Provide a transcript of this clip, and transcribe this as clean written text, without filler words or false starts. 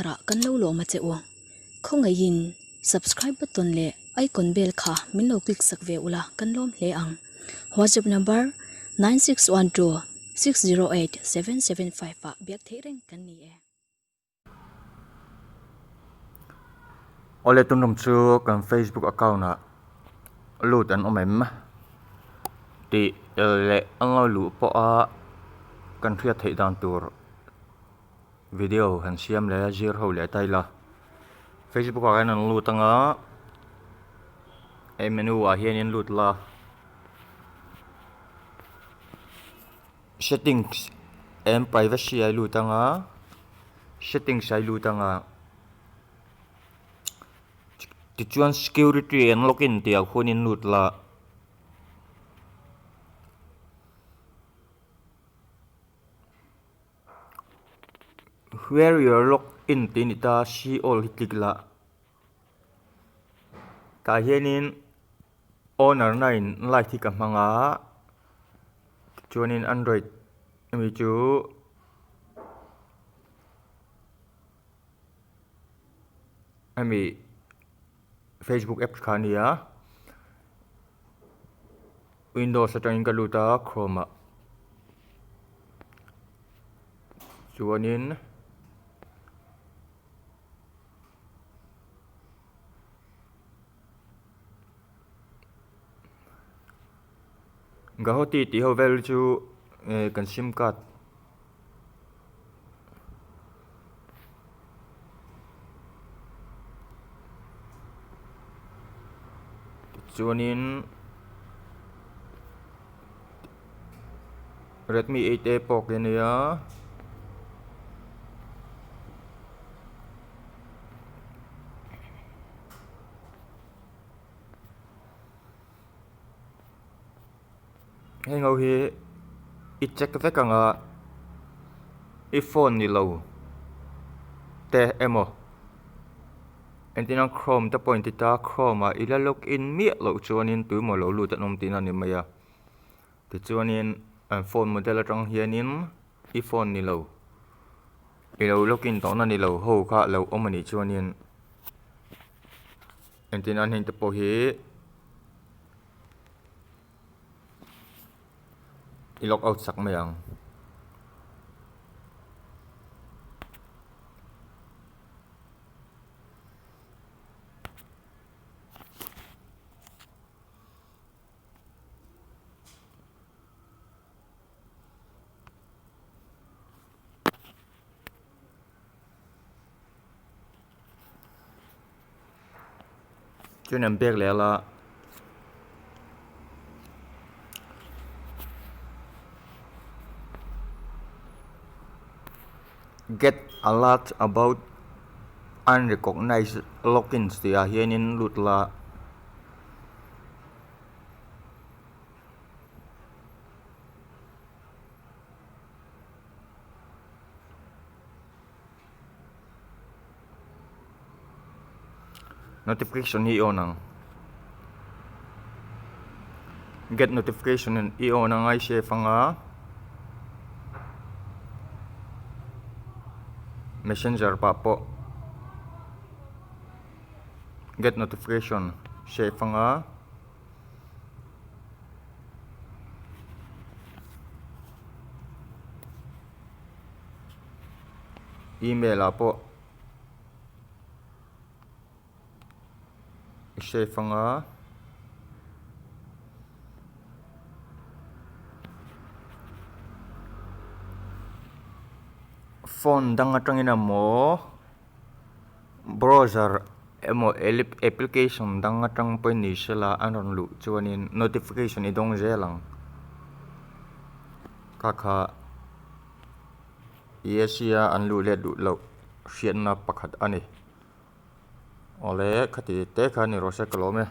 chara kan lo lo ma che o khongai in subscribe button le icon bell kha min lo click sak ve ula kan lom hle ang WhatsApp number 9612 608 775 pa biak thereng kan ni e ole tunum chu kan Facebook account a lut an omem ti le anga lu po a kan thria thei dan tur video han siam le zir ho le taila Facebook a kan lut anga e menu a hian in lut la settings and privacy ai lut anga settings ai lut anga tichuan security and login tia khunin lut la where you're logged in tinita see all hitlik la ta hianin owner nine lai thi ka hmanga chuanin android mi chu ami Facebook app khania Windows atangin kaluta Chrome chuanin gahoti ti ho vel chu kan sim card chuanin Redmi 8A pok ania heng ho hi I check ve kanga I phone ni lo te emo entina Chrome ta point ta Chrome a ila login mi lo chuanin tu mo lo lut anom tin ani maya ti chuanin an phone model atang hianin I phone ni lo ilo login to na ni lo ho kha lo omani chuanin entina hin te po hi I log out sak mayang chuan an bek le la get alert about unrecognized logins tia hianin lut la notification hi on ang get notification i on ang ai se fanga messenger pa po get notification se fanga email a po se fanga phone dang atangina mo browser emo application dang atang point ni sela anon lu chuanin notification idong zelang kaka yesia anlu le du lo hriatna pakhat ani ole khati te khani ro se kalome